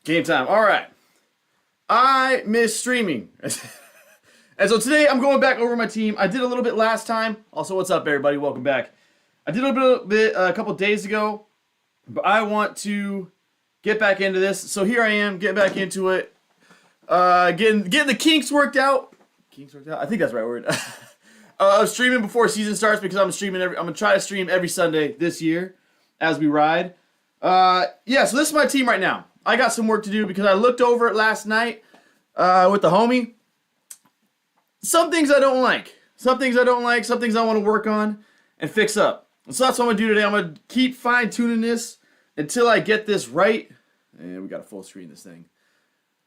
Game time. All right. I miss streaming. And so today I'm going back over my team. I did a little bit last time. Also, what's up, everybody? Welcome back. I did a little bit a couple days ago, but I want to get back into this. So here I am, getting back into it. Getting the kinks worked out. Kinks worked out? I think that's the right word. I was streaming before season starts because I'm gonna try to stream every Sunday this year as we ride. Yeah, so this is my team right now. I got some work to do because I looked over it last night with the homie. Some things I don't like. Some things I don't like. Some things I want to work on and fix up. And so that's what I'm going to do today. I'm going to keep fine-tuning this until I get this right. And we got to full screen this thing.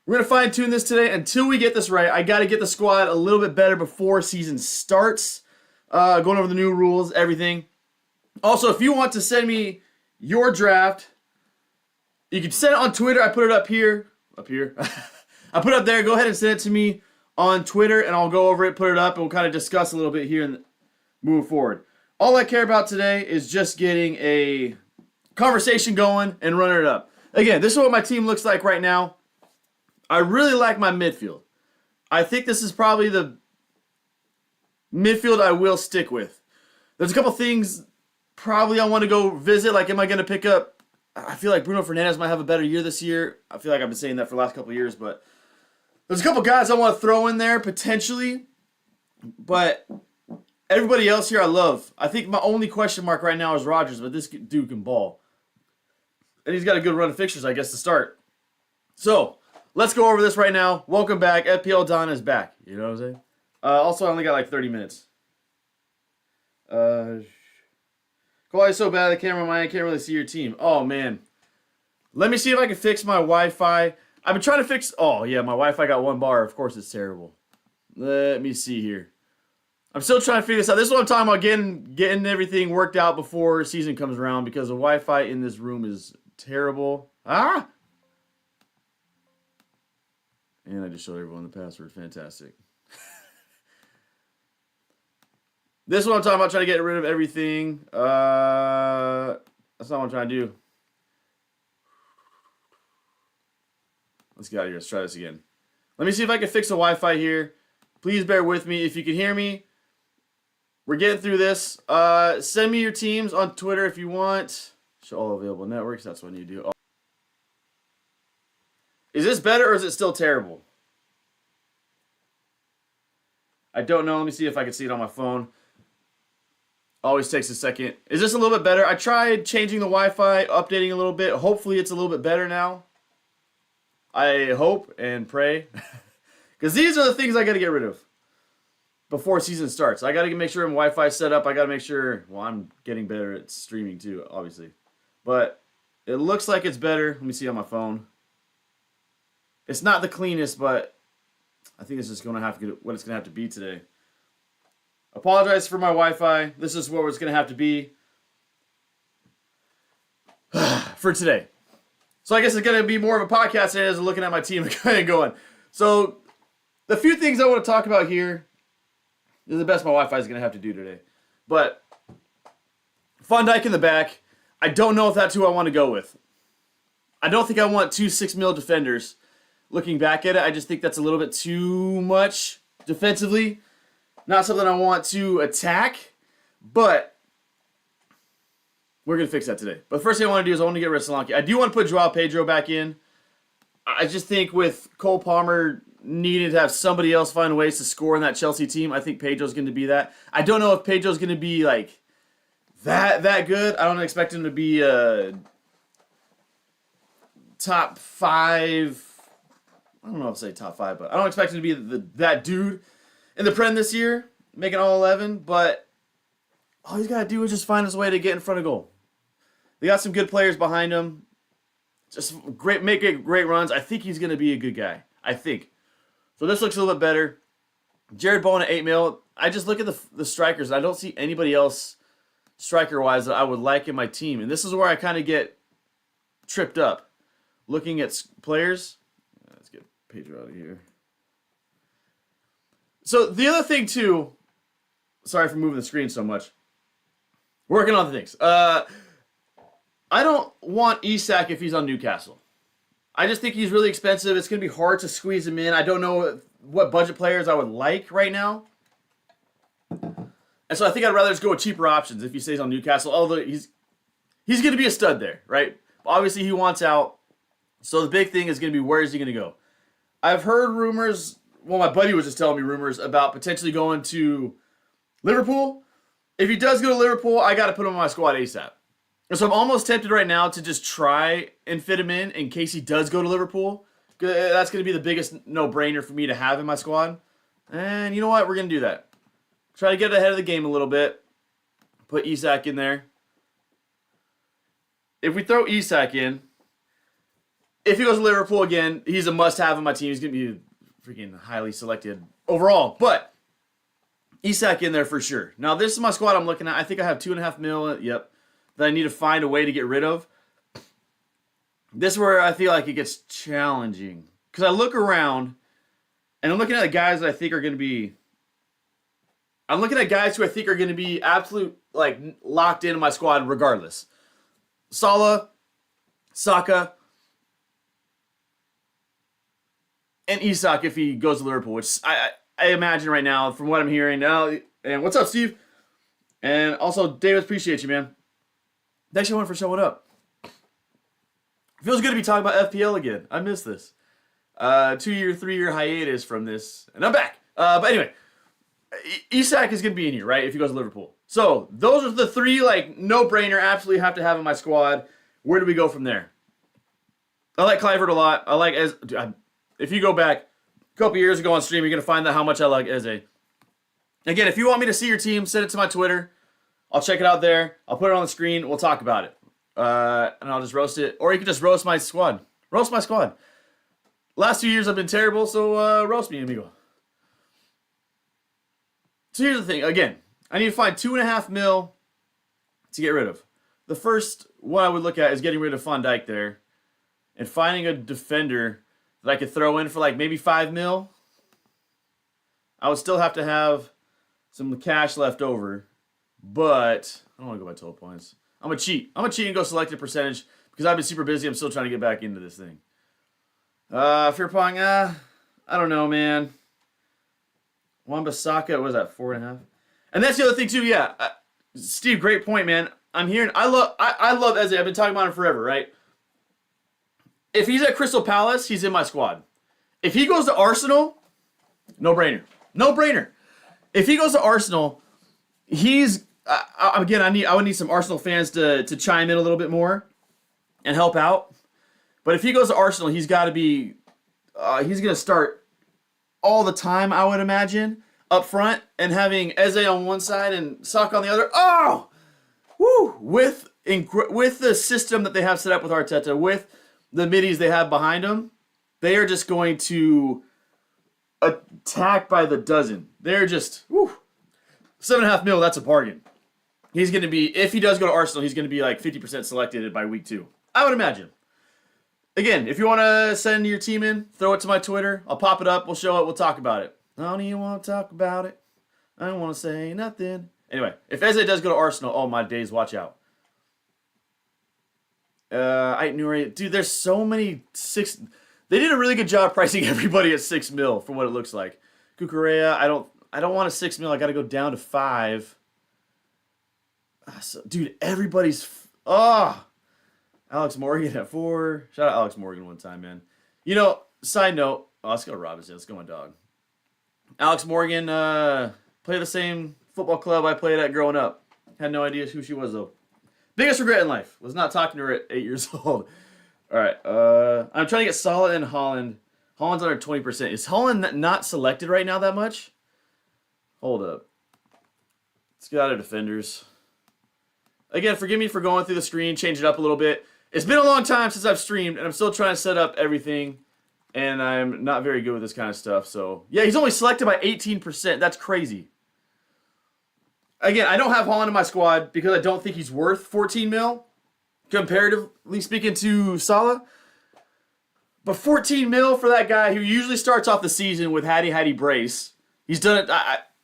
We're going to fine-tune this today until we get this right. I got to get the squad a little bit better before season starts. Going over the new rules, everything. Also, if you want to send me your draft, you can send it on Twitter. I put it up here. Up here. I put it up there. Go ahead and send it to me on Twitter, and I'll go over it, put it up, and we'll kind of discuss a little bit here and move forward. All I care about today is just getting a conversation going and running it up. Again, this is what my team looks like right now. I really like my midfield. I think this is probably the midfield I will stick with. There's a couple things probably I want to go visit. Like, am I going to pick up... I feel like Bruno Fernandes might have a better year this year. I feel like I've been saying that for the last couple of years, but there's a couple guys I want to throw in there potentially, but everybody else here I love. I think my only question mark right now is Rodgers, but this dude can ball. And he's got a good run of fixtures, I guess, to start. So, let's go over this right now. Welcome back. FPL Don is back. You know what I'm saying? Also, I only got like 30 minutes. Quality's so bad, the camera on my end can't really see your team. Oh, man. Let me see if I can fix my Wi-Fi. I've been trying to fix... Oh, yeah, my Wi-Fi got one bar. Of course it's terrible. Let me see here. I'm still trying to figure this out. This is what I'm talking about, getting everything worked out before season comes around because the Wi-Fi in this room is terrible. Ah! And I just showed everyone the password. Fantastic. This is what I'm talking about, trying to get rid of everything. That's not what I'm trying to do. Let's get out of here. Let's try this again. Let me see if I can fix the Wi-Fi here. Please bear with me. If you can hear me, we're getting through this. Send me your teams on Twitter if you want. Show all available networks. That's what I need to do. Oh. Is this better or is it still terrible? I don't know. Let me see if I can see it on my phone. Always takes a second. Is this a little bit better? I tried changing the Wi-Fi, updating a little bit. Hopefully it's a little bit better now. I hope and pray. Because these are the things I got to get rid of before season starts. I got to make sure my Wi-Fi is set up. I got to make sure... Well, I'm getting better at streaming too, obviously. But it looks like it's better. Let me see on my phone. It's not the cleanest, but I think it's just going to have to get what it's going to have to be today. Apologize for my Wi-Fi. This is what it's going to have to be for today. So I guess it's going to be more of a podcast than it is looking at my team and kind of going. So the few things I want to talk about here is the best my Wi-Fi is going to have to do today. But Van Dijk in the back, I don't know if that's who I want to go with. I don't think I want two 6 mil defenders. Looking back at it, I just think that's a little bit too much defensively. Not something I want to attack, but we're going to fix that today. But the first thing I want to do is I want to get rid of Solanke. I do want to put Joao Pedro back in. I just think with Cole Palmer needing to have somebody else find ways to score in that Chelsea team, I think Pedro's going to be that. I don't know if Pedro's going to be like that good. I don't expect him to be a top 5. I don't know if I'll say top 5, but I don't expect him to be that dude in the Prem this year, making all 11, but all he's got to do is just find his way to get in front of goal. They got some good players behind him. Just make great runs. I think he's going to be a good guy. I think. So this looks a little bit better. Jared Bowen at 8 mil. I just look at the strikers, and I don't see anybody else striker-wise that I would like in my team. And this is where I kind of get tripped up. Looking at players. Let's get Pedro out of here. So the other thing too, sorry for moving the screen so much. Working on the things. I don't want Isak if he's on Newcastle. I just think he's really expensive. It's going to be hard to squeeze him in. I don't know what budget players I would like right now. And so I think I'd rather just go with cheaper options if he stays on Newcastle. Although he's going to be a stud there, right? Obviously, he wants out. So the big thing is going to be, where is he going to go? I've heard rumors. Well, my buddy was just telling me rumors about potentially going to Liverpool. If he does go to Liverpool, I got to put him on my squad ASAP. And so I'm almost tempted right now to just try and fit him in case he does go to Liverpool. That's going to be the biggest no-brainer for me to have in my squad. And you know what? We're going to do that. Try to get ahead of the game a little bit. Put Isak in there. If we throw Isak in, if he goes to Liverpool again, he's a must-have on my team. He's going to be freaking highly selected overall. But Isak in there for sure. Now, this is my squad I'm looking at. I think I have 2.5 mil. Yep. That I need to find a way to get rid of. This is where I feel like it gets challenging. Because I look around, and I'm looking at the guys that I think are going to be... I'm looking at guys who I think are going to be absolute, like, locked into my squad regardless. Salah, Saka, and Isak if he goes to Liverpool, which I imagine right now, from what I'm hearing. And what's up, Steve? And also, David, appreciate you, man. Thanks, everyone, for showing up. Feels good to be talking about FPL again. I miss this. 2-year, 3-year hiatus from this, and I'm back. But anyway, Isak is going to be in here, right, if he goes to Liverpool. So, those are the three, like, no-brainer, absolutely have to have in my squad. Where do we go from there? I like Clivert a lot. I like Eze. If you go back a couple years ago on stream, you're going to find out how much I like Eze. Again, if you want me to see your team, send it to my Twitter. I'll check it out there. I'll put it on the screen. We'll talk about it. And I'll just roast it. Or you can just roast my squad. Roast my squad. Last 2 years I've been terrible, so roast me, amigo. So here's the thing. Again, I need to find 2.5 mil to get rid of. The first one I would look at is getting rid of Van Dijk there. And finding a defender that I could throw in for like maybe 5 mil. I would still have to have some cash left over. But I don't want to go by total points. I'm going to cheat. I'm going to cheat and go selected percentage because I've been super busy. I'm still trying to get back into this thing. Fearpong, I don't know, man. Wan-Bissaka, what was that, 4.5? And that's the other thing, too, yeah. Steve, great point, man. I'm hearing, I love Eze. I've been talking about him forever, right? If he's at Crystal Palace, he's in my squad. If he goes to Arsenal, no-brainer. No-brainer. If he goes to Arsenal, he's... again, I would need some Arsenal fans to chime in a little bit more and help out. But if he goes to Arsenal, he's got to be... he's going to start all the time, I would imagine, up front. And having Eze on one side and Saka on the other. Oh! Woo! With the system that they have set up with Arteta, with the middies they have behind them, they are just going to attack by the dozen. They're just... Woo! 7.5 mil, that's a bargain. He's going to be, if he does go to Arsenal, he's going to be like 50% selected by week 2. I would imagine. Again, if you want to send your team in, throw it to my Twitter. I'll pop it up. We'll show it. We'll talk about it. I don't even want to talk about it. I don't want to say nothing. Anyway, if Eze does go to Arsenal, oh my days, watch out. Dude, there's so many 6... They did a really good job pricing everybody at 6 mil for what it looks like. Cucurella, I don't want a 6 mil. I got to go down to 5. Dude, everybody's... Alex Morgan at 4. Shout out Alex Morgan one time, man. You know, side note... Oh, let's go Robinson. Let's go my dog. Alex Morgan played the same football club I played at growing up. Had no idea who she was, though. Biggest regret in life was not talking to her at 8 years old. All right. I'm trying to get Salah and Holland. Holland's under 20%. Is Holland not selected right now that much? Hold up. Let's get out of defenders. Again, forgive me for going through the screen, change it up a little bit. It's been a long time since I've streamed, and I'm still trying to set up everything, and I'm not very good with this kind of stuff. So, yeah, he's only selected by 18%. That's crazy. Again, I don't have Holland in my squad because I don't think he's worth 14 mil, comparatively speaking to Salah. But 14 mil for that guy who usually starts off the season with Hattie brace. He's done it.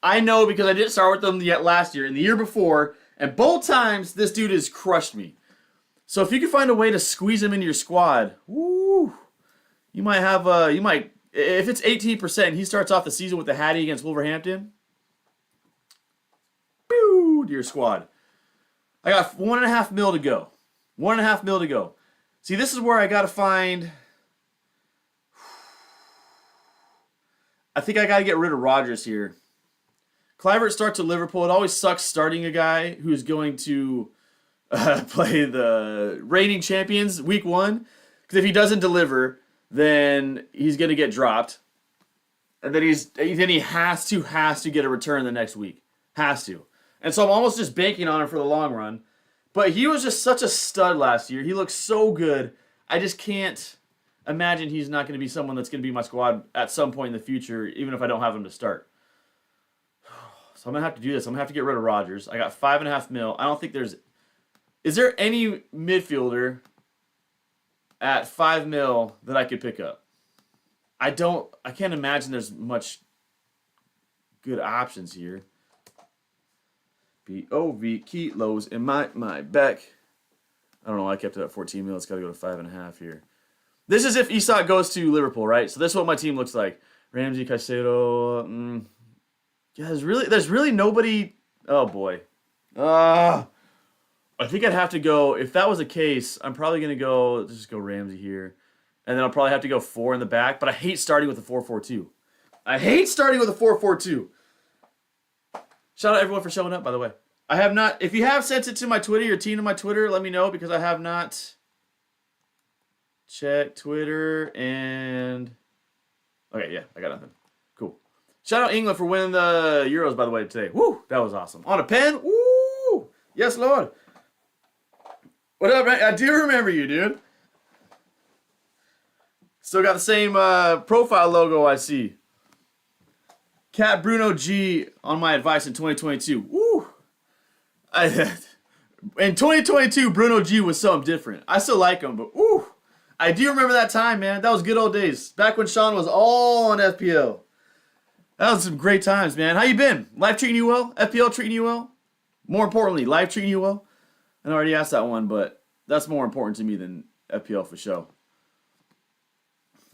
I know because I didn't start with them yet last year and the year before. And both times, this dude has crushed me. So if you can find a way to squeeze him into your squad, woo, You might have if it's 18%, he starts off the season with a Hattie against Wolverhampton. Pew, to your squad. I got 1.5 mil to go. 1.5 mil to go. See, this is where I got to find. I think I got to get rid of Rodgers here. Kluivert starts at Liverpool. It always sucks starting a guy who's going to play the reigning champions week 1. Because if he doesn't deliver, then he's going to get dropped. And then he has to get a return the next week. Has to. And so I'm almost just banking on him for the long run. But he was just such a stud last year. He looks so good. I just can't imagine he's not going to be someone that's going to be my squad at some point in the future, even if I don't have him to start. So I'm going to have to do this. I'm going to have to get rid of Rodgers. I got 5.5 mil. I don't think there's... Is there any midfielder at 5 mil that I could pick up? I can't imagine there's much good options here. POV kilos in my back. I don't know why I kept it at 14 mil. It's got to go to 5.5 here. This is if Isak goes to Liverpool, right? So this is what my team looks like. Ramsey, Caicedo. Yeah, there's really nobody. Oh boy. I think I'd have to go. If that was the case, I'm probably gonna just go Ramsey here, and then I'll probably have to go 4 in the back. But I hate starting with a 4-4-2. I hate starting with a 4-4-2. Shout out everyone for showing up, by the way. I have not. If you have sent it to my Twitter, your team to my Twitter, let me know because I have not checked Twitter and. Okay, yeah, I got nothing. Cool. Shout out England for winning the Euros, by the way, today. Woo, that was awesome. On a pen. Woo, yes, Lord. What up, man? I do remember you, dude. Still got the same profile logo I see. Cat Bruno G on my advice in 2022. Woo! In 2022, Bruno G was something different. I still like him, but woo! I do remember that time, man. That was good old days. Back when Sean was all on FPL. That was some great times, man. How you been? Life treating you well? FPL treating you well? More importantly, life treating you well? I already asked that one, but that's more important to me than FPL for sure.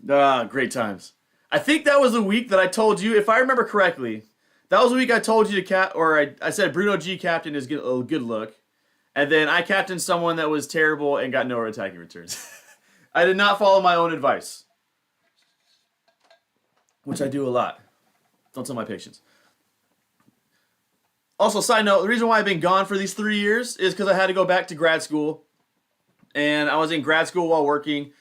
Great times. I think that was the week that I told you, if I remember correctly, that was the week I told you to I said Bruno G captain is a good look. And then I captained someone that was terrible and got no attacking returns. I did not follow my own advice. Which I do a lot. Don't tell my patients. Also, side note, the reason why I've been gone for these 3 years is because I had to go back to grad school. And I was in grad school while working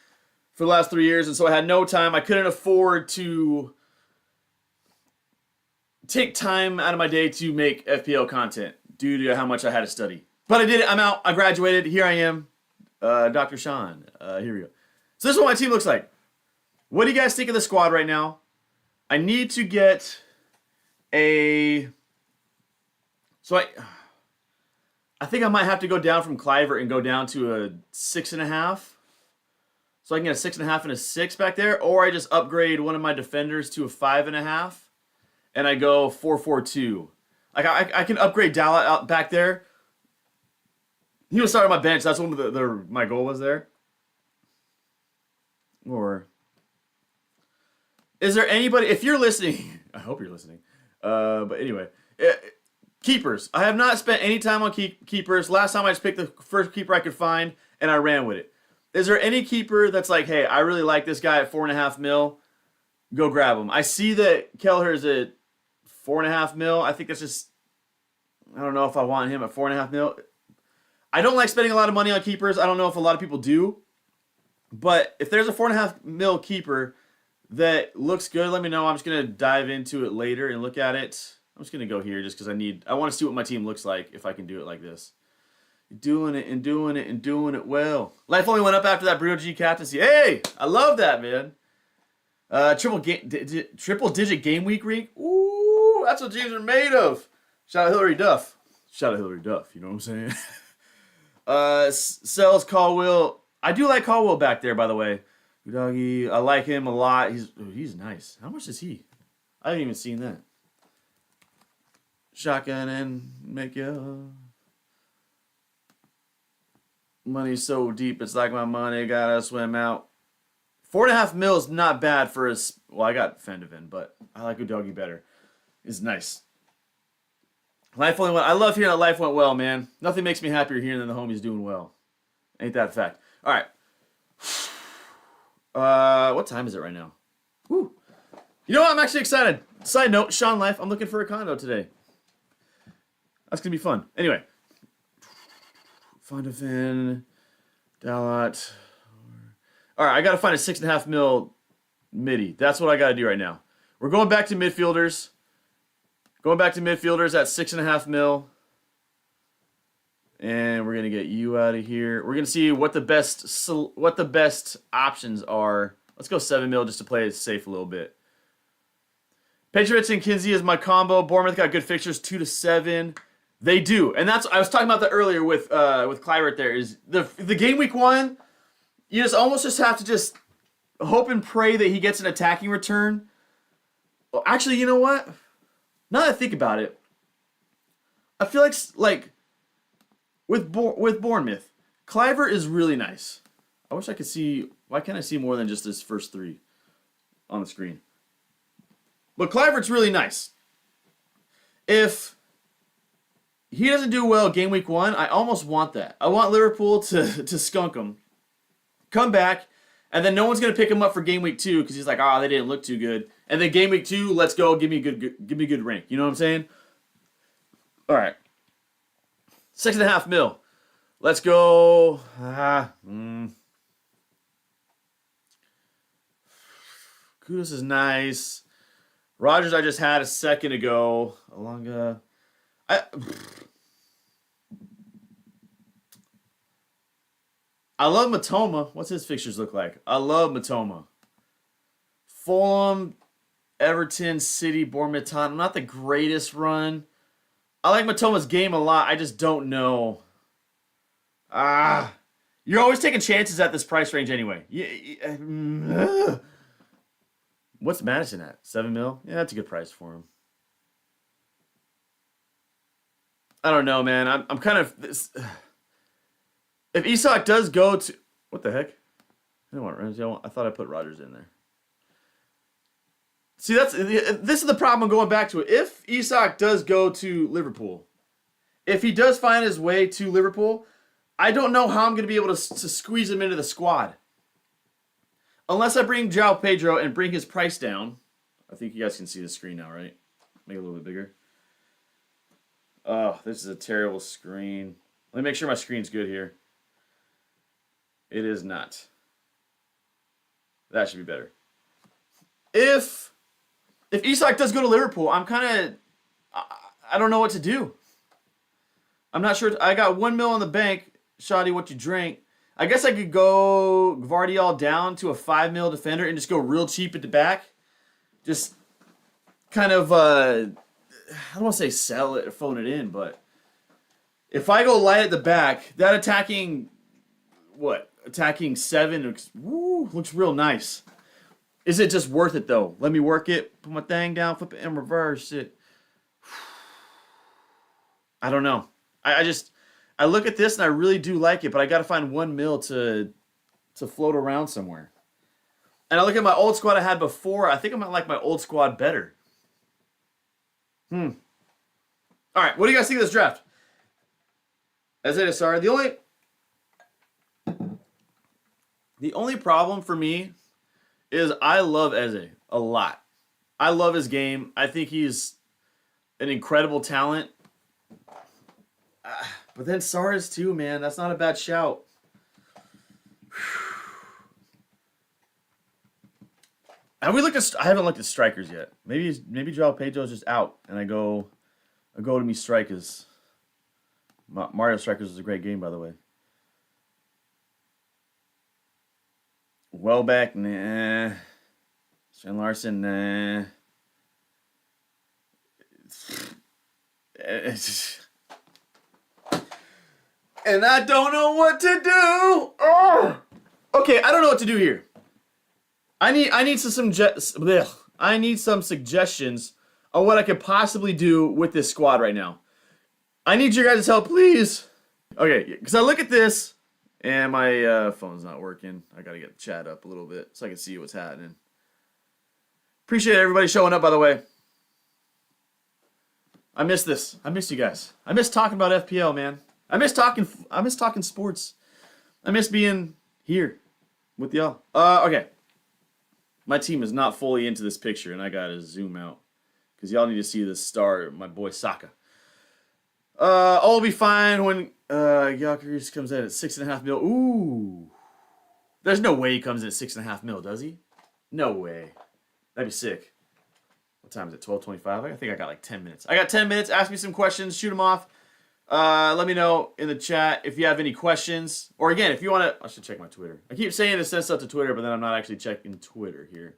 for the last 3 years, and so I had no time. I couldn't afford to take time out of my day to make FPL content due to how much I had to study. But I did it. I'm out. I graduated. Here I am. Dr. Sean. Here we go. So this is what my team looks like. What do you guys think of the squad right now? I need to get a... So I think I might have to go down from Kluivert and go down to a 6.5. So I can get a 6.5 and a 6 back there, or I just upgrade one of my defenders to a 5.5, and I go 4-4-2. Like I can upgrade Dalla out back there. He was starting on my bench. That's what my goal was there. Or is there anybody? If you're listening, I hope you're listening. But anyway, keepers. I have not spent any time on keepers. Last time I just picked the first keeper I could find, and I ran with it. Is there any keeper that's like, hey, I really like this guy at 4.5 mil? Go grab him. I see that Kelleher's at 4.5 mil. I think that's just, I don't know if I want him at 4.5 mil. I don't like spending a lot of money on keepers. I don't know if a lot of people do. But if there's a 4.5 mil keeper that looks good, let me know. I'm just going to dive into it later and look at it. I'm just going to go here just because I want to see what my team looks like if I can do it like this. Doing it and doing it and doing it well. Life only went up after that Bruno G captaincy. Hey, I love that, man. Triple digit game week ring. Ooh, that's what dreams are made of. Shout out Hillary Duff. Shout out Hillary Duff. You know what I'm saying? Sells Caldwell. I do like Caldwell back there, by the way. Udagi, I like him a lot. He's nice. How much is he? I haven't even seen that. Shotgun and make you. Money so deep, it's like my money gotta swim out. 4.5 mil is not bad for his. Well, I got Fendeven, but I like Udogi better. It's nice. Life only went. I love hearing that life went well, man. Nothing makes me happier hearing than the homie's doing well. Ain't that a fact? All right. What time is it right now? Woo. You know what? I'm actually excited. Side note, Sean Life, I'm looking for a condo today. That's going to be fun. Anyway. Fendeven. Dalot. All right, I got to find a 6.5 mil midi. That's what I got to do right now. We're going back to midfielders. Going back to midfielders at 6.5 mil. And we're going to get you out of here. We're going to see what the best options are. Let's go 7 mil just to play it safe a little bit. Patriots and Kinsey is my combo. Bournemouth got good fixtures, 2-7. They do. And that's I was talking about that earlier with Clyde there. Is the game week 1, you almost have to just hope and pray that he gets an attacking return. Well, actually, you know what? Now that I think about it, I feel like with Bournemouth, Cliver is really nice. I wish I could see. Why can't I see more than just his first 3 on the screen? But Clivert's really nice. If he doesn't do well game week 1, I almost want that. I want Liverpool to skunk him, come back, and then no one's gonna pick him up for game week 2 because he's like, they didn't look too good. And then game week 2, let's go, give me a good rank. You know what I'm saying? All right, 6.5 mil. Let's go. Kudus is nice. Rogers I just had a second ago. Alonga. I love Matoma. What's his fixtures look like? I love Matoma. Fulham, Everton, City, Bournemouth, Tottenham. Not the greatest run. I like Matoma's game a lot. I just don't know. You're always taking chances at this price range anyway. What's Madison at? 7 mil? Yeah, that's a good price for him. I don't know, man. I'm kind of this. If Isak does go to what the heck? I don't want Ramsey. I thought I put Rodgers in there. See, this is the problem going back to it. If Isak does go to Liverpool, if he does find his way to Liverpool, I don't know how I'm going to be able to squeeze him into the squad. Unless I bring João Pedro and bring his price down. I think you guys can see the screen now, right? Make it a little bit bigger. Oh, this is a terrible screen. Let me make sure my screen's good here. It is not. That should be better. If Isak does go to Liverpool, I'm kind of... I don't know what to do. I'm not sure. I got 1 mil on the bank. Shoddy, what you drank. I guess I could go Gvardiol down to a 5 mil defender and just go real cheap at the back. Just kind of, I don't want to say sell it or phone it in, but if I go light at the back, that attacking 7 looks real nice. Is it just worth it, though? Let me work it, put my thing down, flip it, and reverse it. I don't know. I look at this and I really do like it, but I got to find 1 mil to float around somewhere. And I look at my old squad I had before. I think I might like my old squad better. All right, what do you guys think of this draft? As it is, sorry. The only problem for me is I love Eze a lot. I love his game. I think he's an incredible talent. But then Suarez too, man. That's not a bad shout. I haven't looked at strikers yet. Maybe João Pedro's just out, and I go to me strikers. Mario Strikers is a great game, by the way. Welbeck, nah. Sven Larson, nah. And I don't know what to do. Oh! Okay, I don't know what to do here. I need some suggestions on what I could possibly do with this squad right now. I need your guys' help, please. Okay, because I look at this, And my phone's not working. I got to get the chat up a little bit so I can see what's happening. Appreciate everybody showing up, by the way. I miss this. I miss you guys. I miss talking about FPL, man. I miss talking sports. I miss being here with y'all. Okay. My team is not fully into this picture, and I got to zoom out. Because y'all need to see the star, my boy Saka. All will be fine when Gyökeres comes in at 6.5 mil. Ooh. There's no way he comes in at 6.5 mil, does he? No way. That'd be sick. What time is it? 12:25? I think I got like 10 minutes. I got 10 minutes. Ask me some questions. Shoot them off. Let me know in the chat if you have any questions. Or again, if you want to... I should check my Twitter. I keep saying to send stuff to Twitter, but then I'm not actually checking Twitter here.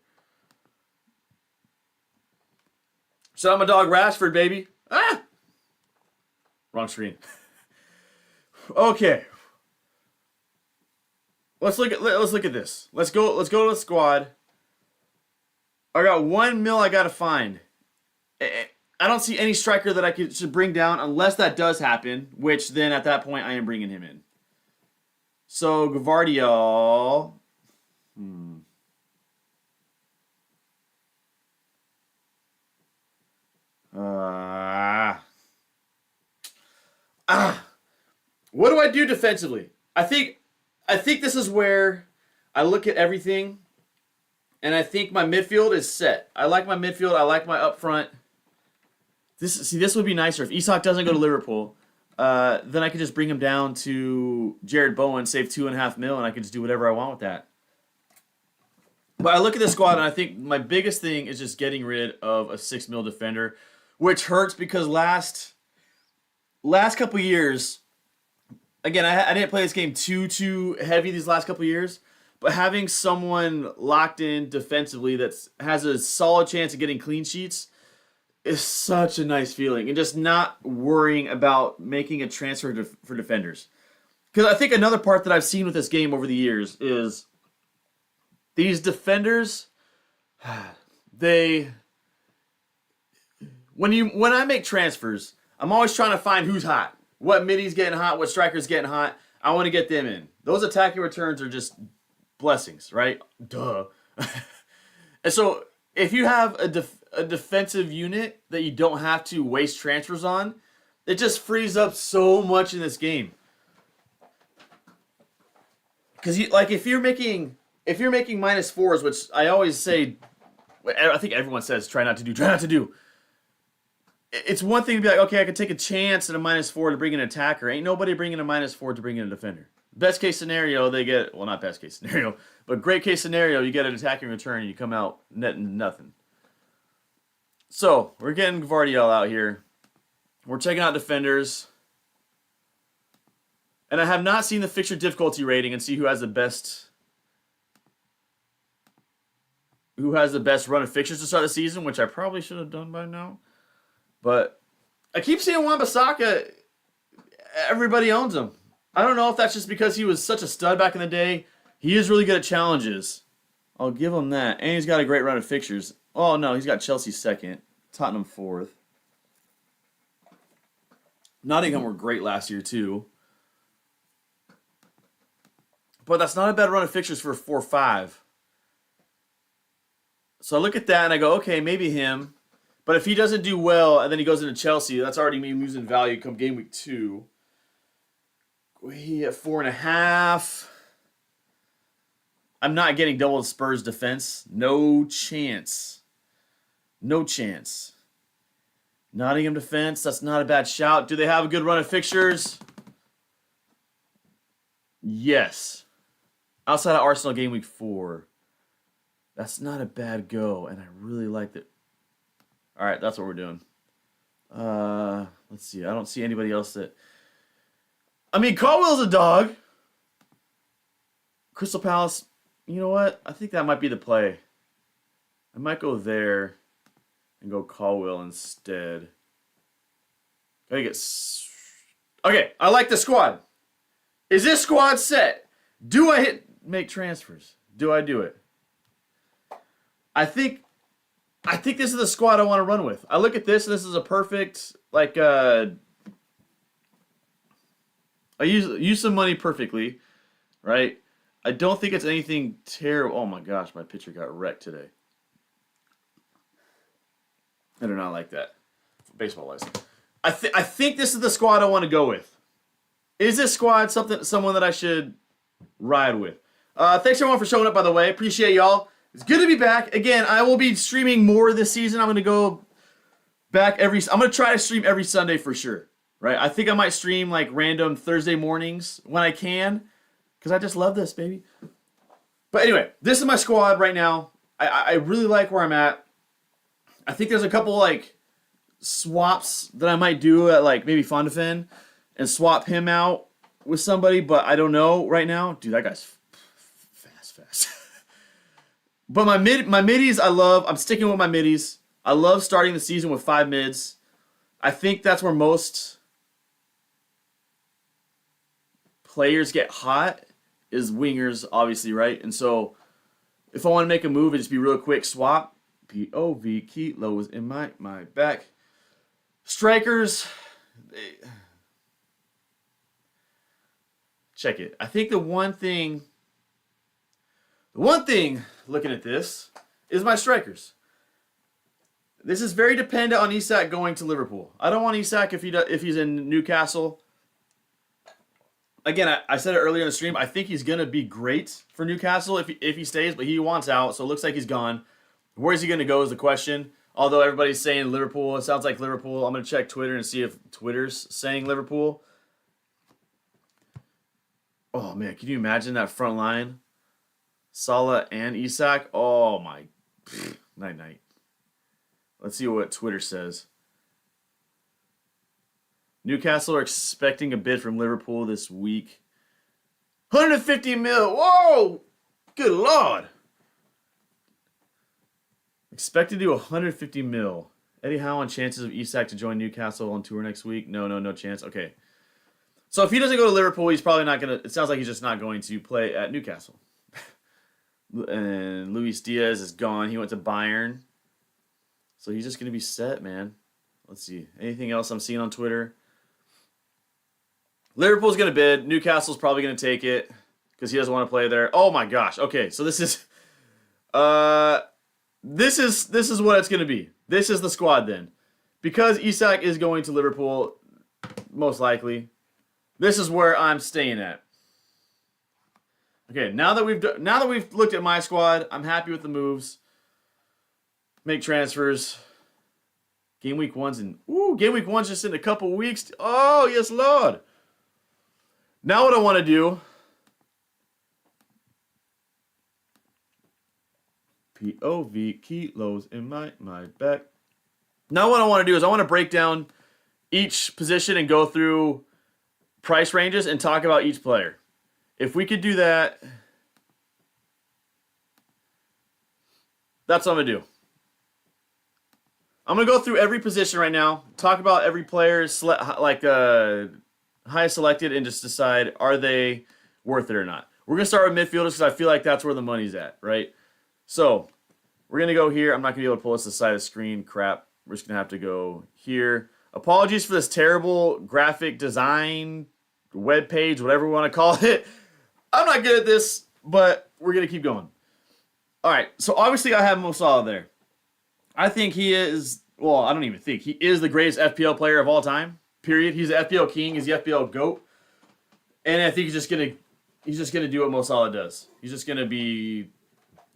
Shout out my dog Rashford, baby. Ah! Wrong screen. Okay. Let's look at this. Let's go to the squad. I got 1 mil I gotta find. I don't see any striker that I should bring down unless that does happen, which then at that point I am bringing him in. So Gvardiol. What do I do defensively? I think this is where I look at everything, and I think my midfield is set. I like my midfield. I like my up front. This would be nicer if Isak doesn't go to Liverpool. Then I could just bring him down to Jared Bowen, save 2.5 mil, and I could just do whatever I want with that. But I look at this squad, and I think my biggest thing is just getting rid of a 6 mil defender, which hurts because last couple years, again, I didn't play this game too heavy these last couple years, but having someone locked in defensively that has a solid chance of getting clean sheets is such a nice feeling, and just not worrying about making a transfer for defenders. Because I think another part that I've seen with this game over the years is these defenders, when I make transfers, I'm always trying to find who's hot. What middy's getting hot, what striker's getting hot. I want to get them in. Those attacking returns are just blessings, right? Duh. And so if you have a defensive unit that you don't have to waste transfers on, it just frees up so much in this game. Because if you're making -4s, which I always say, I think everyone says try not to do. It's one thing to be like, okay, I could take a chance at a -4 to bring in an attacker. Ain't nobody bringing a -4 to bring in a defender. Best case scenario, they get, well, not best case scenario, but great case scenario, you get an attacking return and you come out netting nothing. So, we're getting Gvardiol out here. We're checking out defenders. And I have not seen the fixture difficulty rating and see who has the best run of fixtures to start the season, which I probably should have done by now. But I keep seeing Wan-Bissaka, everybody owns him. I don't know if that's just because he was such a stud back in the day. He is really good at challenges. I'll give him that. And he's got a great run of fixtures. Oh, no, he's got Chelsea second. Tottenham fourth. Nottingham were great last year, too. But that's not a bad run of fixtures for a 4-5. So I look at that and I go, okay, maybe him. But if he doesn't do well and then he goes into Chelsea, that's already me losing value come game week 2. We at 4.5. I'm not getting double Spurs defense. No chance. No chance. Nottingham defense, that's not a bad shout. Do they have a good run of fixtures? Yes. Outside of Arsenal game week 4. That's not a bad go, and I really liked it. All right, that's what we're doing. Let's see. I don't see anybody else that... I mean, Caldwell's a dog. Crystal Palace, you know what? I think that might be the play. I might go there and go Caldwell instead. Gotta get... Okay, I like the squad. Is this squad set? Do I make transfers? Do I do it? I think this is the squad I want to run with. I look at this, and this is a perfect, like, I use some money perfectly. right? I don't think it's anything terrible. Oh my gosh, my pitcher got wrecked today. I do not like that. Baseball-wise. I think this is the squad I want to go with. Is this squad someone that I should ride with? Thanks everyone for showing up, by the way. Appreciate y'all. It's good to be back. Again, I will be streaming more this season. I'm going to go back I'm going to try to stream every Sunday for sure. Right? I think I might stream like random Thursday mornings when I can. Because I just love this, baby. But anyway, this is my squad right now. I really like where I'm at. I think there's a couple like swaps that I might do at like maybe Fondafin and swap him out with somebody, but I don't know right now. Dude, that guy's fast. But my middies I love. I'm sticking with my middies. I love starting the season with 5 mids. I think that's where most players get hot is wingers, obviously, right? And so if I want to make a move and just be real quick, swap. POV, Kilo is in my back. Strikers, check it. I think the one thing looking at this is my strikers. This is very dependent on Isak going to Liverpool. I don't want Isak if he's in Newcastle. Again, I said it earlier in the stream. I think he's gonna be great for Newcastle if he stays, but he wants out, so it looks like he's gone. Where is he going to go is the question. Although everybody's saying Liverpool. It sounds like Liverpool. I'm going to check Twitter and see if Twitter's saying Liverpool. Oh, man. Can you imagine that front line? Salah and Isak. Oh, my. Night. Let's see what Twitter says. Newcastle are expecting a bid from Liverpool this week. 150 mil. Whoa! Good Lord. Expected to do 150 mil. Eddie Howe on chances of Isak to join Newcastle on tour next week? No chance. Okay. So if he doesn't go to Liverpool, he's probably not going to... It sounds like he's just not going to play at Newcastle. And Luis Diaz is gone. He went to Bayern. So he's just going to be set, man. Let's see. Anything else I'm seeing on Twitter? Liverpool's going to bid. Newcastle's probably going to take it because he doesn't want to play there. Oh, my gosh. Okay, so this is... This is what it's going to be. This is the squad then. Because Isak is going to Liverpool, most likely, this is where I'm staying at. Okay, now that we've looked at my squad, I'm happy with the moves. Make transfers. Gameweek 1's Gameweek 1's just in a couple weeks. Oh, yes, Lord. Now what I want to do... POV, kilos in my back. Now what I want to do is I want to break down each position and go through price ranges and talk about each player. If we could do that, that's what I'm going to do. I'm going to go through every position right now, talk about every player's highest selected, and just decide, are they worth it or not? We're going to start with midfielders because I feel like that's where the money's at, right? So, we're going to go here. I'm not going to be able to pull this to the side of the screen. Crap. We're just going to have to go here. Apologies for this terrible graphic design, web page, whatever we want to call it. I'm not good at this, but we're going to keep going. All right, so obviously I have Mo Salah there. I think he is, well, I don't even think. He is the greatest FPL player of all time, period. He's the FPL king. He's the FPL GOAT. And I think he's just going to do what Mo Salah does. He's just going to be...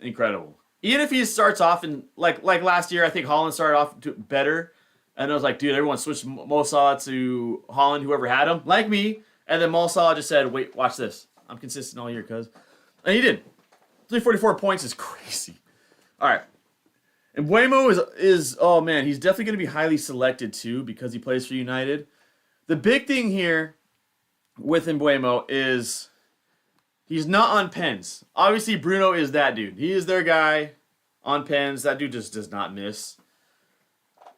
incredible. Even if he starts off in like last year, I think Haaland started off better, and I was like, dude, everyone switched Mo Salah to Haaland, whoever had him, like me, and then Mo Salah just said, wait, watch this. I'm consistent all year, cuz. And he did. 344 points is crazy. All right. And Mbeumo is oh man, he's definitely going to be highly selected too because he plays for United. The big thing here with Mbeumo is he's not on pens. Obviously, Bruno is that dude. He is their guy on pens. That dude just does not miss.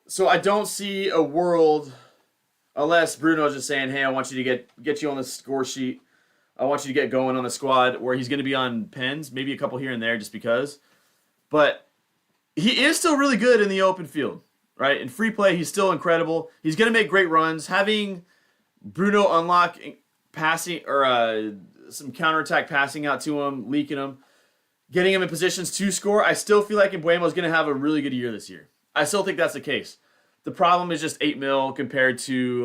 So I don't see a world, unless Bruno's just saying, hey, I want you to get you on the score sheet. I want you to get going on the squad where he's going to be on pens, maybe a couple here and there just because. But he is still really good in the open field, right? In free play, he's still incredible. He's going to make great runs. Having Bruno unlock passing or some counterattack passing out to him, leaking him, getting him in positions to score. I still feel like Mbeumo is going to have a really good year this year. I still think that's the case. The problem is just 8 mil compared to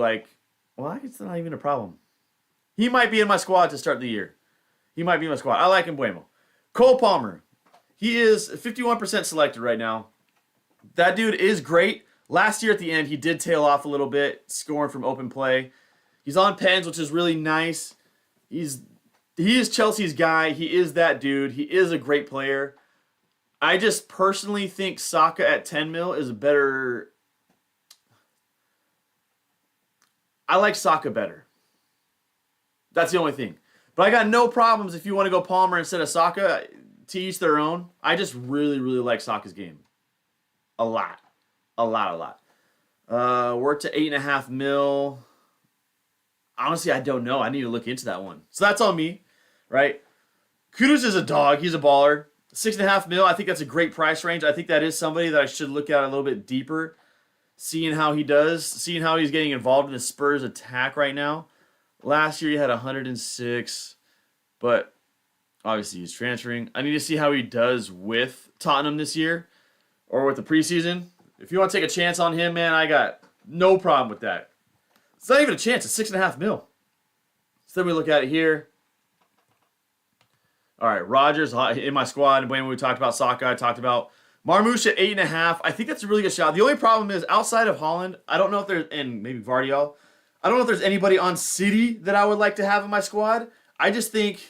well, I guess it's not even a problem. He might be in my squad to start the year. He might be in my squad. I like Mbeumo. Cole Palmer. He is 51% selected right now. That dude is great. Last year at the end, he did tail off a little bit, scoring from open play. He's on pens, which is really nice. He is Chelsea's guy. He is that dude. He is a great player. I just personally think Saka at 10 mil is a better... I like Saka better. That's the only thing. But I got no problems if you want to go Palmer instead of Saka. To each their own. I just really, really like Saka's game. A lot. We're to 8.5 mil. Honestly, I don't know. I need to look into that one. So that's on me, right? Kudus is a dog. He's a baller. 6.5 mil. I think that's a great price range. I think that is somebody that I should look at a little bit deeper. Seeing how he does. Seeing how he's getting involved in the Spurs attack right now. Last year he had 106. But obviously he's transferring. I need to see how he does with Tottenham this year. Or with the preseason. If you want to take a chance on him, man, I got no problem with that. It's not even a chance. It's 6.5 mil. So then we look at it here. All right, Rodgers in my squad. And when we talked about Saka, I talked about Marmoush at 8.5. I think that's a really good shot. The only problem is outside of Holland, I don't know if there's, and maybe Vardiol, I don't know if there's anybody on City that I would like to have in my squad. I just think,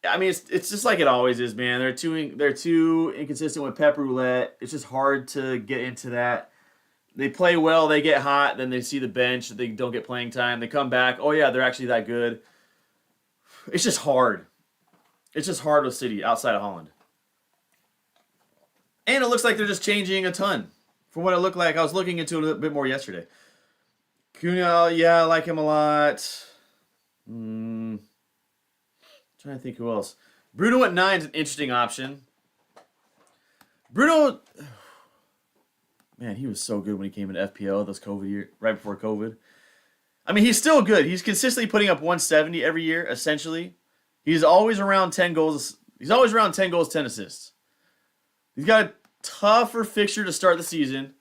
I mean, it's just like it always is, man. They're too inconsistent with Pep Roulette. It's just hard to get into that. They play well, they get hot, then they see the bench, they don't get playing time. They come back, oh yeah, they're actually that good. It's just hard. It's just hard with City outside of Holland. And it looks like they're just changing a ton from what it looked like. I was looking into it a little bit more yesterday. Cunha, yeah, I like him a lot. Trying to think who else. Bruno at 9 is an interesting option. Bruno, man, he was so good when he came into FPL those COVID year, right before COVID. I mean, he's still good. He's consistently putting up 170 every year, essentially. He's always around 10 goals. He's always around 10 goals, 10 assists. He's got a tougher fixture to start the season,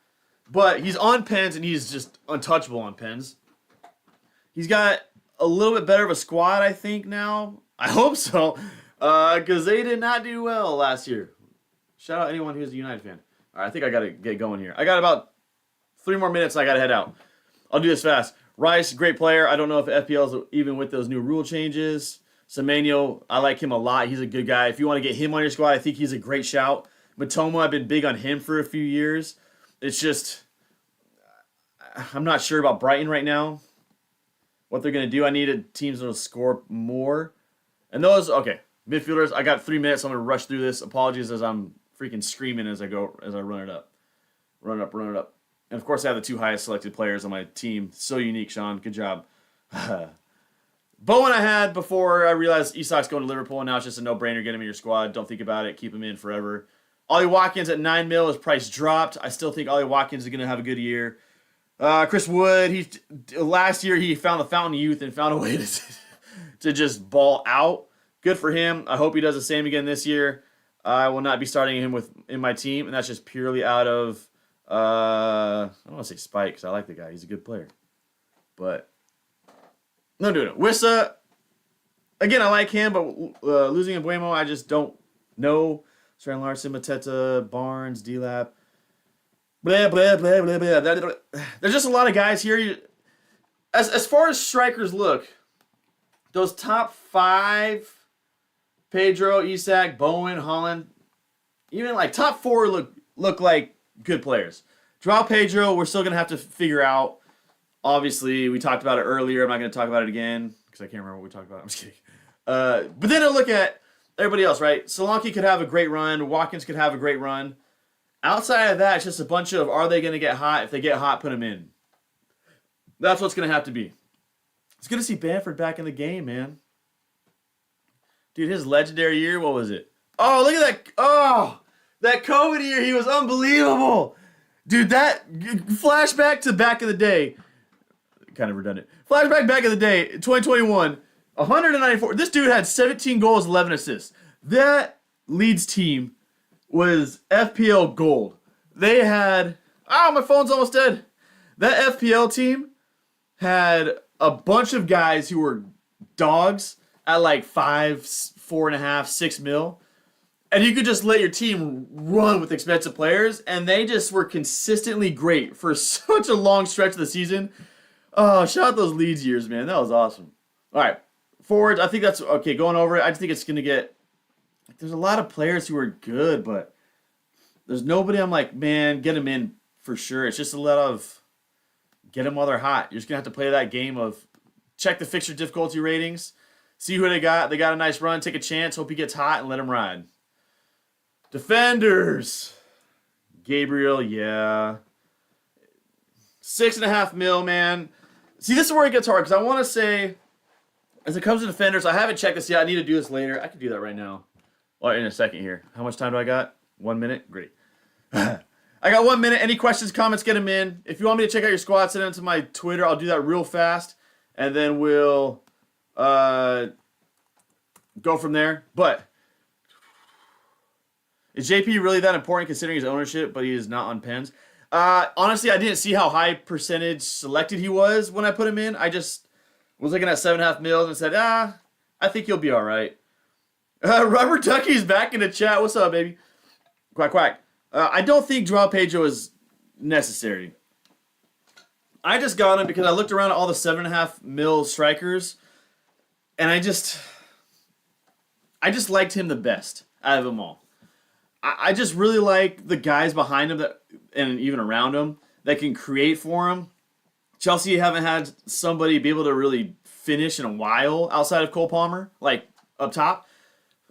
but he's on pens and he's just untouchable on pens. He's got a little bit better of a squad, I think, now. I hope so, because they did not do well last year. Shout out anyone who's a United fan. All right, I think I got to get going here. I got about 3 more minutes and I got to head out. I'll do this fast. Rice, great player. I don't know if FPL is even with those new rule changes. Semenyo, I like him a lot. He's a good guy. If you want to get him on your squad, I think he's a great shout. Matoma, I've been big on him for a few years. It's just, I'm not sure about Brighton right now. What they're going to do. I needed teams that will score more. And those, okay, midfielders, I got 3 minutes. So I'm going to rush through this. Apologies as I'm freaking screaming as I run it up. Run it up. And of course, I have the 2 highest selected players on my team. So unique, Sean. Good job. Bowen I had before I realized Isak's going to Liverpool, and now it's just a no-brainer. Get him in your squad. Don't think about it. Keep him in forever. Ollie Watkins at 9 mil. His price dropped. I still think Ollie Watkins is going to have a good year. Chris Wood, last year he found the fountain of youth and found a way to just ball out. Good for him. I hope he does the same again this year. I will not be starting him in my team, and that's just purely out of, I don't want to say spite because I like the guy. He's a good player. But, no. Wissa, again, I like him, but losing Mbeumo, I just don't know. Strand Larson, Mateta, Barnes, D-Lap. Blah, blah, blah, blah, blah. There's just a lot of guys here. As far as strikers look, those top 5, Pedro, Isak, Bowen, Holland, even like top 4 look like good players. Joao Pedro, we're still going to have to figure out. Obviously, we talked about it earlier. I'm not going to talk about it again because I can't remember what we talked about. I'm just kidding. But then I look at everybody else, right? Solanke could have a great run. Watkins could have a great run. Outside of that, it's just a bunch of, are they going to get hot? If they get hot, put them in. That's what's going to have to be. It's good to see Bamford back in the game, man. Dude, his legendary year, what was it? Oh, look at that. Oh, that COVID year, he was unbelievable. Dude, that flashback to back in the day. Kind of redundant. Flashback back in the day, 2021. 194. This dude had 17 goals, 11 assists. That Leeds team was FPL gold. They had... Oh, my phone's almost dead. That FPL team had a bunch of guys who were dogs at like 5, 4.5, 6 mil. And you could just let your team run with expensive players, and they just were consistently great for such a long stretch of the season. Oh, shout out those Leeds years, man. That was awesome. All right, forwards, I think that's okay. Going over it, I just think it's going to get... There's a lot of players who are good, but there's nobody I'm like, man, get them in for sure. It's just a lot of get them while they're hot. You're just going to have to play that game of check the fixture difficulty ratings, see who they got. They got a nice run, take a chance, hope he gets hot, and let him ride. Defenders. Gabriel, yeah. 6.5 mil, man. See, this is where it gets hard, because I want to say, as it comes to defenders, I haven't checked this yet. I need to do this later. I can do that right now. Or in a second here. How much time do I got? 1 minute? Great. I got 1 minute. Any questions, comments, get them in. If you want me to check out your squad, send them to my Twitter. I'll do that real fast. And then we'll go from there. But is JP really that important considering his ownership, but he is not on pens? Honestly, I didn't see how high percentage selected he was when I put him in. I just was looking at 7.5 mils and said, I think he'll be all right. Robert Ducky's back in the chat. What's up, baby? Quack, quack. I don't think Joao Pedro is necessary. I just got him because I looked around at all the 7.5 mil strikers, and I just liked him the best out of them all. I just really like the guys behind him that, and even around him that can create for him. Chelsea haven't had somebody be able to really finish in a while outside of Cole Palmer, like up top.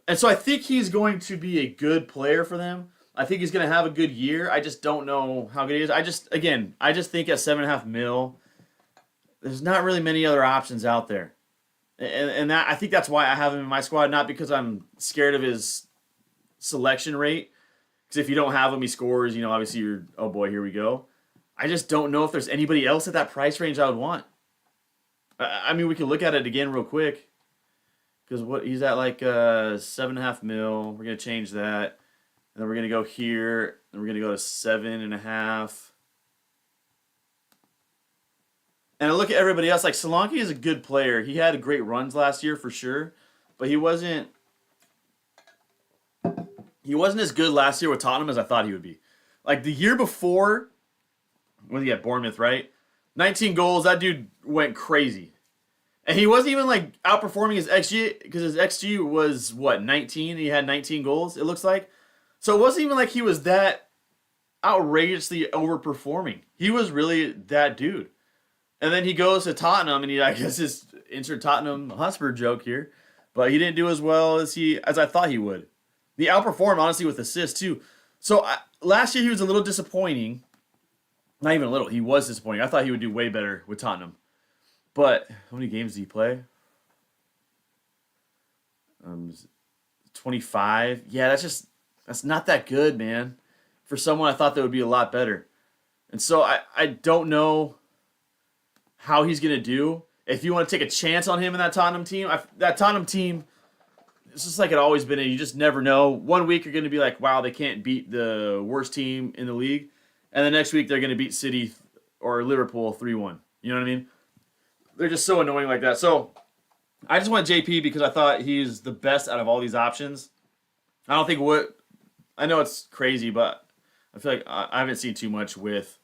And so I think he's going to be a good player for them. I think he's going to have a good year. I just don't know how good he is. I just think at 7.5 mil, there's not really many other options out there. And that, I think that's why I have him in my squad, not because I'm scared of his selection rate. Because if you don't have him, he scores, obviously you're, oh boy, here we go. I just don't know if there's anybody else at that price range I would want. I mean, we can look at it again real quick. Because what he's at like 7.5 mil. We're going to change that. And then we're going to go here. And we're going to go to 7.5. And I look at everybody else. Like Solanke is a good player. He had great runs last year for sure. But he wasn't as good last year with Tottenham as I thought he would be. Like the year before, when he had Bournemouth, right? 19 goals. That dude went crazy. And he wasn't even like outperforming his XG because his XG was what, 19? And he had 19 goals, it looks like. So it wasn't even like he was that outrageously overperforming. He was really that dude. And then he goes to Tottenham, and I guess his insert Tottenham Hotspur joke here, but he didn't do as well as I thought he would. He outperformed honestly with assists too. So last year he was a little disappointing. Not even a little. He was disappointing. I thought he would do way better with Tottenham. But how many games did he play? 25. Yeah, that's not that good, man. For someone I thought that would be a lot better. And so I don't know how he's going to do. If you want to take a chance on him in that Tottenham team, it's just like it always been. You just never know. 1 week you're going to be like, wow, they can't beat the worst team in the league. And the next week they're going to beat City or Liverpool 3-1. You know what I mean? They're just so annoying like that. So I just went JP because I thought he's the best out of all these options. I don't think I know it's crazy, but I feel like I haven't seen too much with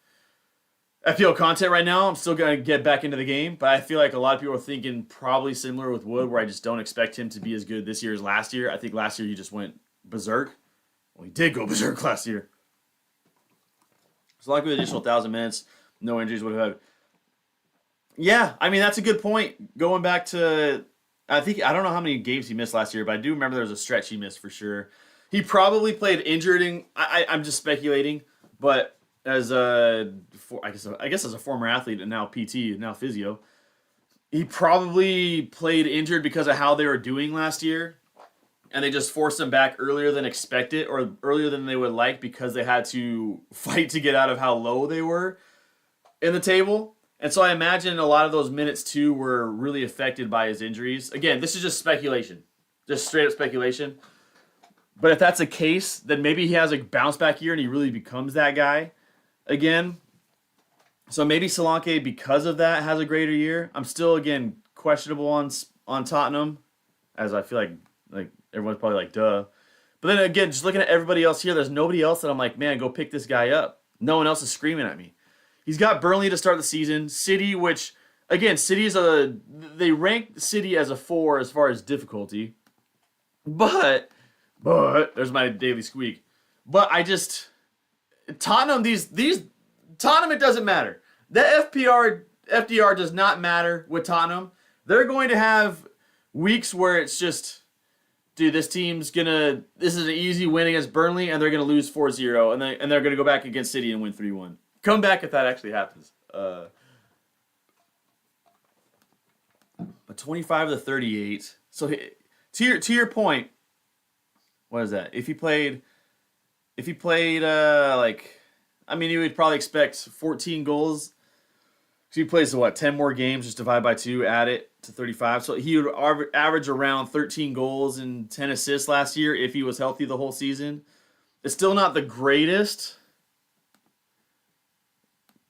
FPL content right now. I'm still going to get back into the game, but I feel like a lot of people are thinking probably similar with Wood, where I just don't expect him to be as good this year as last year. I think last year he just went berserk. Well, he did go berserk last year. So like with additional 1,000 minutes, no injuries would have. Yeah, I mean, that's a good point. Going back to, I don't know how many games he missed last year, but I do remember there was a stretch he missed for sure. He probably played injured. I'm just speculating, but as I guess as a former athlete and now PT, now physio, he probably played injured because of how they were doing last year, and they just forced him back earlier than expected or earlier than they would like because they had to fight to get out of how low they were in the table. And so I imagine a lot of those minutes too were really affected by his injuries. Again, this is just speculation. Just straight up speculation. But if that's the case, then maybe he has a bounce back year and he really becomes that guy again. So maybe Solanke, because of that, has a greater year. I'm still, again, questionable on Tottenham, as I feel like everyone's probably like, duh. But then again, just looking at everybody else here, there's nobody else that I'm like, man, go pick this guy up. No one else is screaming at me. He's got Burnley to start the season. City, which, again, they rank City as a 4 as far as difficulty. But, there's my daily squeak. But Tottenham, Tottenham, it doesn't matter. That FDR does not matter with Tottenham. They're going to have weeks where it's just, dude, this is an easy win against Burnley, and they're going to lose 4-0, and they're going to go back against City and win 3-1. Come back if that actually happens. But 25 to 38. So to your point, what is that? If he played you would probably expect 14 goals. So he plays 10 more games, just divide by 2, add it to 35. So he would average around 13 goals and 10 assists last year if he was healthy the whole season. It's still not the greatest,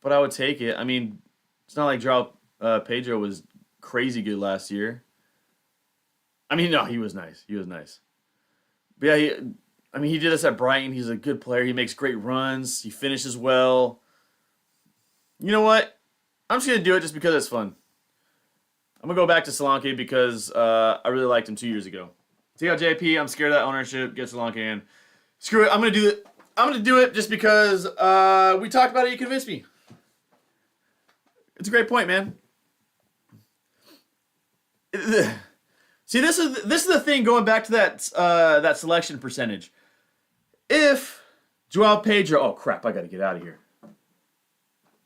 but I would take it. I mean, it's not like Pedro was crazy good last year. I mean, no, he was nice. But yeah, he did this at Brighton. He's a good player. He makes great runs. He finishes well. You know what? I'm just going to do it just because it's fun. I'm going to go back to Solanke because I really liked him 2 years ago. Take out JP. I'm scared of that ownership. Get Solanke in. Screw it. I'm going to do it. I'm going to do it just because we talked about it. You convinced me. It's a great point, man. See, this is the thing going back to that selection percentage. If Joao Pedro, oh crap, I got to get out of here.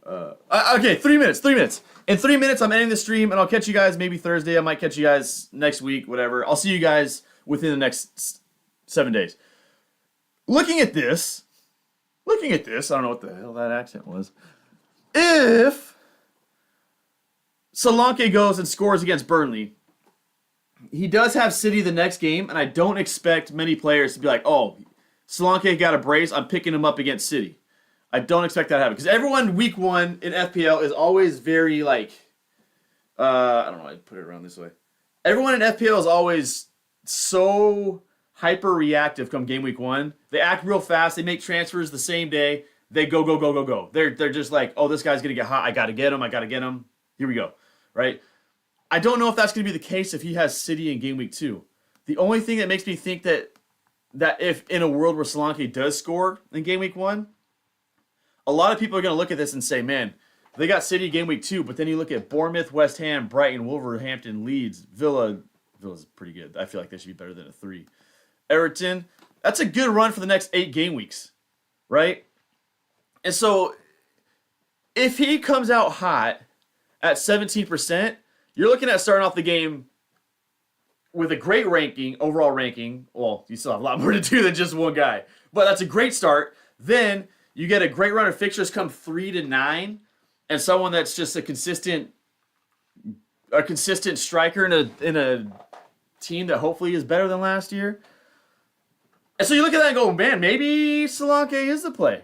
Okay, 3 minutes. In 3 minutes, I'm ending the stream, and I'll catch you guys maybe Thursday. I might catch you guys next week, whatever. I'll see you guys within the next 7 days. Looking at this, I don't know what the hell that accent was. If Solanke goes and scores against Burnley, he does have City the next game, and I don't expect many players to be like, oh, Solanke got a brace, I'm picking him up against City. I don't expect that to happen. Because everyone week 1 in FPL is always very I don't know, I'd put it around this way. Everyone in FPL is always so hyper-reactive come game week 1. They act real fast. They make transfers the same day. They go. They're just like, oh, this guy's going to get hot. I got to get him. Here we go. Right? I don't know if that's going to be the case if he has City in game week 2. The only thing that makes me think that if in a world where Solanke does score in game week 1, a lot of people are going to look at this and say, man, they got City game week 2, but then you look at Bournemouth, West Ham, Brighton, Wolverhampton, Leeds, Villa. Villa's pretty good. I feel like they should be better than a 3. Everton, that's a good run for the next 8 game weeks, right? And so if he comes out hot at 17%, you're looking at starting off the game with a great overall ranking. Well, you still have a lot more to do than just one guy, but that's a great start. Then you get a great run of fixtures come 3 to 9, and someone that's just a consistent striker in a team that hopefully is better than last year. And so you look at that and go, man, maybe Solanke is the play.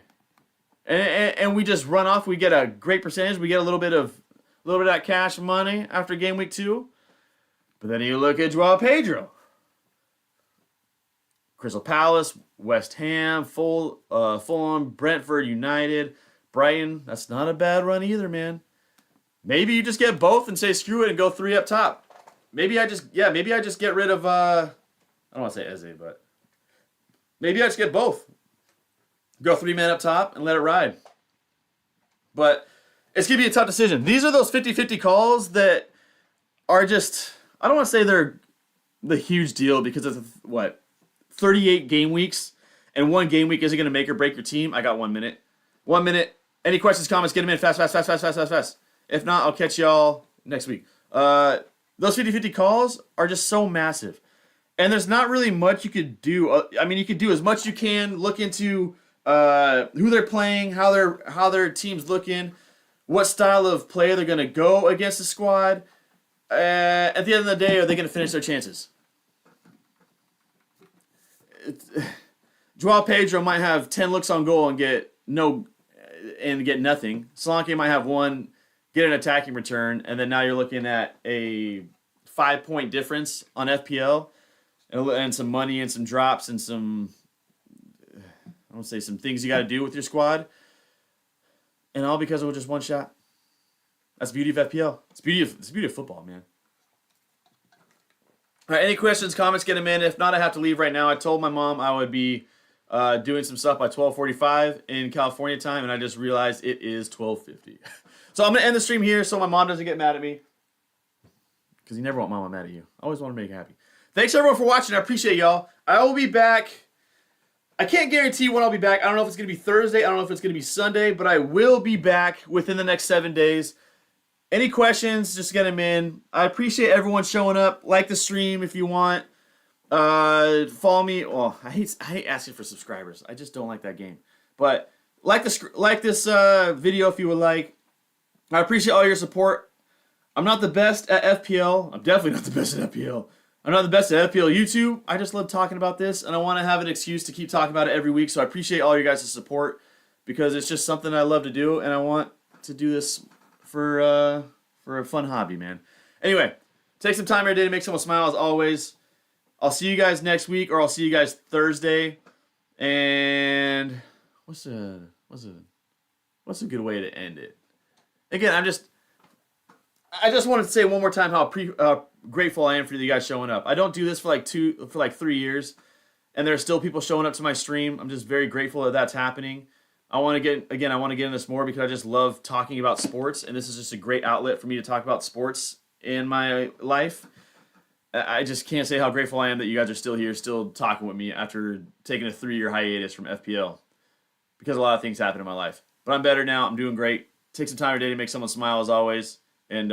And we just run off. We get a great percentage. We get a little bit of that cash money after game week 2. But then you look at Joao Pedro. Crystal Palace, West Ham, Fulham, Brentford, United, Brighton. That's not a bad run either, man. Maybe you just get both and say screw it and go 3 up top. Maybe I just get rid of I don't want to say Eze, but maybe I just get both. Go 3 men up top and let it ride. But it's going to be a tough decision. These are those 50-50 calls that are just, I don't want to say they're the huge deal because it's 38 game weeks, and 1 game week isn't going to make or break your team. I got 1 minute. 1 minute. Any questions, comments, get them in fast. If not, I'll catch y'all next week. Those 50-50 calls are just so massive. And there's not really much you could do. You could do as much as you can, look into who they're playing, how their team's looking. what style of play they're going to go against the squad. At the end of the day, are they going to finish their chances? Joao Pedro might have 10 looks on goal and get nothing. Solanke might have one, get an attacking return, and then now you're looking at a 5-point difference on FPL and some money and some drops and some, I don't say some things you got to do with your squad. And all because of just one shot. That's the beauty of FPL. It's the beauty of football, man. All right, any questions, comments, get them in. If not, I have to leave right now. I told my mom I would be doing some stuff by 12:45 in California time, and I just realized it is 12:50. So I'm going to end the stream here so my mom doesn't get mad at me. Because you never want mama mad at you. I always want to make her happy. Thanks, everyone, for watching. I appreciate y'all. I will be back. I can't guarantee when I'll be back. I don't know if it's going to be Thursday. I don't know if it's going to be Sunday. But I will be back within the next 7 days. Any questions, just get them in. I appreciate everyone showing up. Like the stream if you want. Follow me. Oh, I hate asking for subscribers. I just don't like that game. But like this video if you would like. I appreciate all your support. I'm not the best at FPL. I'm definitely not the best at FPL. I'm not the best at FPL YouTube. I just love talking about this, and I want to have an excuse to keep talking about it every week. So I appreciate all your guys' support because it's just something I love to do, and I want to do this for a fun hobby, man. Anyway, take some time every day to make someone smile as always. I'll see you guys next week, or I'll see you guys Thursday. And what's a good way to end it? Again, I just want to say one more time how grateful I am for you guys showing up. I don't do this for like 3 years, and there's still people showing up to my stream. I'm just very grateful that that's happening. I want to get into this more because I just love talking about sports, and this is just a great outlet for me to talk about sports in my life. I just can't say how grateful I am that you guys are still here, still talking with me after taking a 3-year hiatus from FPL because a lot of things happen in my life. But I'm better now. I'm doing great. Take some time today to make someone smile as always. And